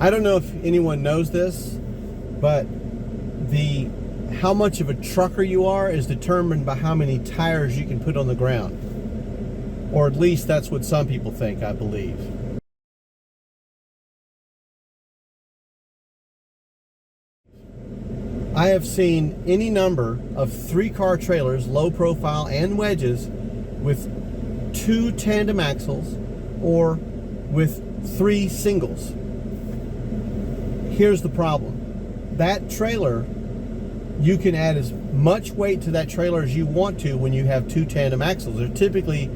I don't know if anyone knows this, but how much of a trucker you are is determined by how many tires you can put on the ground. Or at least that's what some people think, I believe. I have seen any number of 3-car trailers, low profile and wedges, with 2 tandem axles or with 3 singles. Here's the problem. That trailer, you can add as much weight to that trailer as you want to when you have 2 tandem axles. They're typically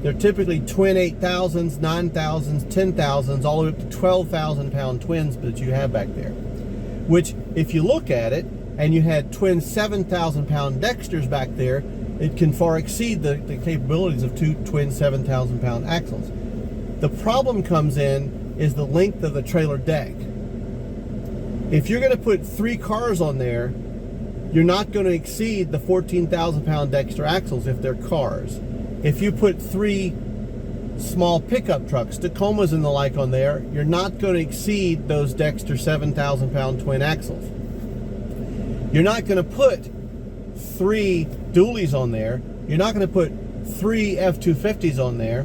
twin 8,000s, 9,000s, 10,000s, all the way up to 12,000 pound twins that you have back there. Which, if you look at it, and you had twin 7,000 pound Dexters back there, it can far exceed the capabilities of 2 twin 7,000 pound axles. The problem comes in is the length of the trailer deck. If you're going to put 3 cars on there, you're not going to exceed the 14,000 pound Dexter axles if they're cars. If you put 3 small pickup trucks, Tacomas and the like on there, you're not going to exceed those Dexter 7,000 pound twin axles. You're not going to put 3 dualies on there. You're not going to put 3 F-250s on there.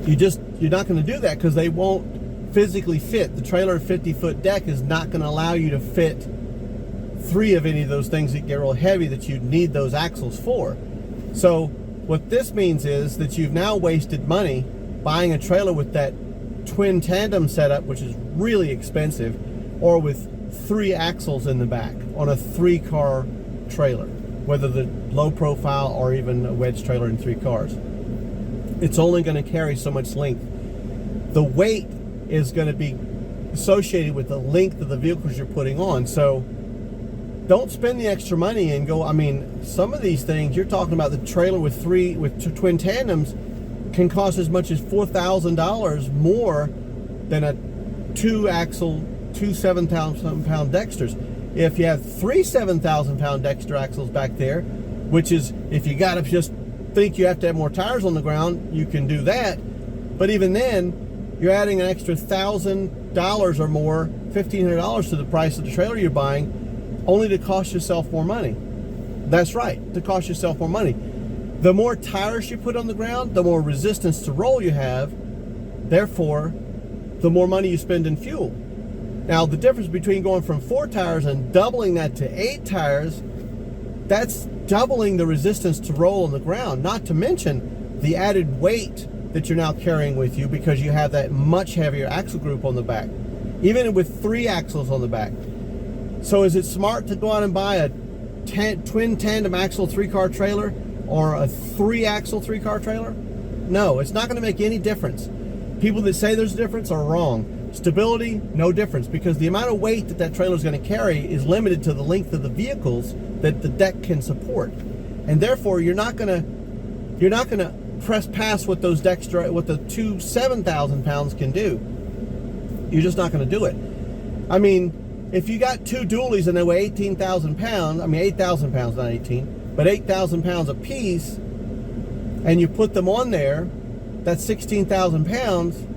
You're not going to do that because they won't physically fit. The trailer 50-foot deck is not going to allow you to fit 3 of any of those things that get real heavy that you need those axles for. So what this means is that you've now wasted money buying a trailer with that twin tandem setup, which is really expensive, or with 3 axles in the back on a 3-car trailer, whether the low profile or even a wedge trailer in 3 cars. It's only going to carry so much length. The weight is going to be associated with the length of the vehicles you're putting on. So don't spend the extra money and go, I mean, some of these things, you're talking about the trailer with 2 twin tandems can cost as much as $4,000 more than a 2-axle, 2 7,000 pound Dexters. If you have 3 7,000 pound Dexter axles back there, which is, if you got to just think you have to have more tires on the ground, you can do that. But even then, you're adding an extra $1,000 or more, $1,500 to the price of the trailer you're buying, only to cost yourself more money. That's right, to cost yourself more money. The more tires you put on the ground, the more resistance to roll you have. Therefore, the more money you spend in fuel. Now, the difference between going from 4 tires and doubling that to 8 tires, that's doubling the resistance to roll on the ground, not to mention the added weight that you're now carrying with you because you have that much heavier axle group on the back, even with 3 axles on the back. So is it smart to go out and buy a twin tandem axle 3-car trailer or a 3-axle 3-car trailer? No, it's not going to make any difference. People that say there's a difference are wrong. Stability, no difference, because the amount of weight that trailer is going to carry is limited to the length of the vehicles that the deck can support, and therefore you're not going to press past what those Dexter, what the 2 7,000 pounds can do. You're just not going to do it. I mean, if you got 2 dualies and they weigh 18,000 pounds, I mean 8,000 pounds, not 18, but 8,000 pounds a piece, and you put them on there, that's 16,000 pounds,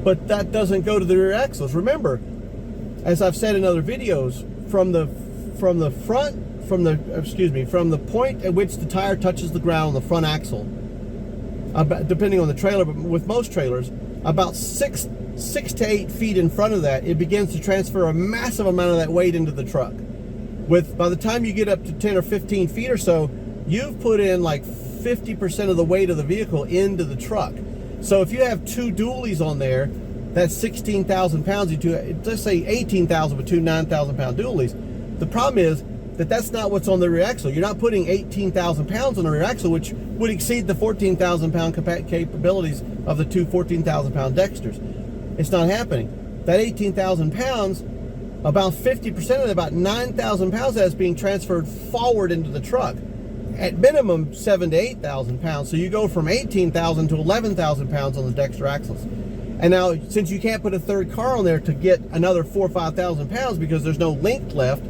but that doesn't go to the rear axles. Remember, as I've said in other videos, from the point at which the tire touches the ground on the front axle, depending on the trailer, but with most trailers, about 6 to 8 feet in front of that, it begins to transfer a massive amount of that weight into the truck. By the time you get up to 10 or 15 feet or so, you've put in like 50% of the weight of the vehicle into the truck. So if you have 2 dualies on there, that's 16,000 pounds. Let's say 18,000 with 2 9,000 pound dualies. The problem is that that's not what's on the rear axle. You're not putting 18,000 pounds on the rear axle, which would exceed the 14,000 pound capabilities of the 2 14,000 pound Dexters. It's not happening. That 18,000 pounds, about 50% of it, about 9,000 pounds, that's being transferred forward into the truck. At minimum, 7,000 to 8,000 pounds. So you go from 18,000 to 11,000 pounds on the Dexter axles. And now, since you can't put a 3rd car on there to get another 4,000 or 5,000 pounds because there's no length left,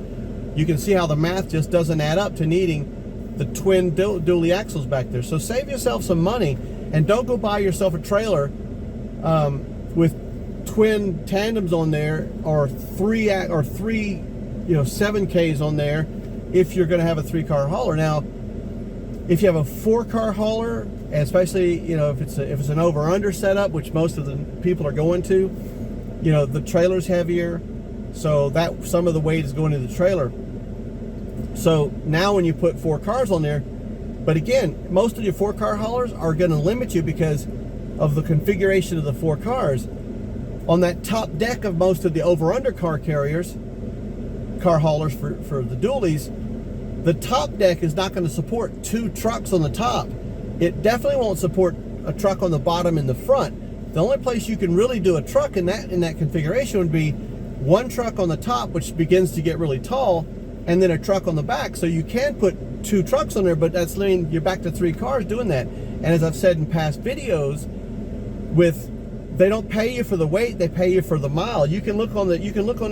you can see how the math just doesn't add up to needing the twin dually axles back there. So save yourself some money and don't go buy yourself a trailer with twin tandems on there, or three 7Ks on there, if you're going to have a 3-car hauler. Now, if you have a 4-car hauler, and especially if it's an over-under setup, which most of the people are going to, the trailer's heavier, so that some of the weight is going to the trailer. So now when you put 4 cars on there, but again, most of your 4-car haulers are going to limit you because of the configuration of the 4 cars. On that top deck of most of the over-under car carriers, car haulers for the dualies, the top deck is not going to support 2 trucks on the top. It definitely won't support a truck on the bottom and the front. The only place you can really do a truck in that configuration would be 1 truck on the top, which begins to get really tall, and then a truck on the back. So you can put 2 trucks on there, but that's leaving you're back to 3 cars doing that. And as I've said in past videos, they don't pay you for the weight, they pay you for the mile. You can look on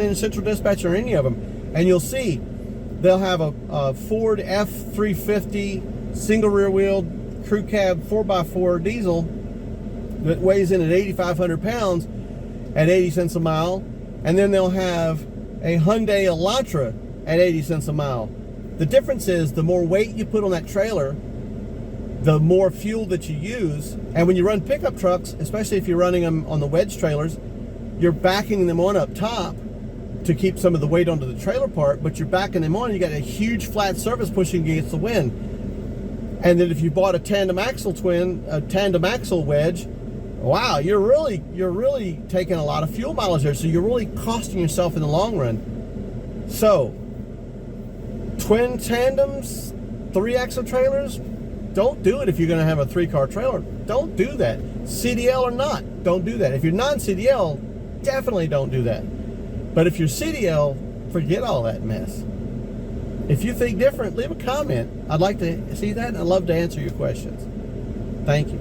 in Central Dispatch or any of them, and you'll see they'll have a Ford F350 single rear wheel crew cab 4x4 diesel that weighs in at 8,500 pounds at 80 cents a mile, and then they'll have a Hyundai Elantra at 80 cents a mile. The difference is the more weight you put on that trailer, the more fuel that you use. And when you run pickup trucks, especially if you're running them on the wedge trailers, you're backing them on up top to keep some of the weight onto the trailer part, but you're backing them on, you got a huge flat surface pushing against the wind. And then if you bought a tandem axle wedge, wow, you're really taking a lot of fuel mileage there, so you're really costing yourself in the long run. So, twin tandems, 3-axle trailers, don't do it if you're going to have a 3-car trailer. Don't do that. CDL or not, don't do that. If you're non-CDL, definitely don't do that. But if you're CDL, forget all that mess. If you think different, leave a comment. I'd like to see that, and I'd love to answer your questions. Thank you.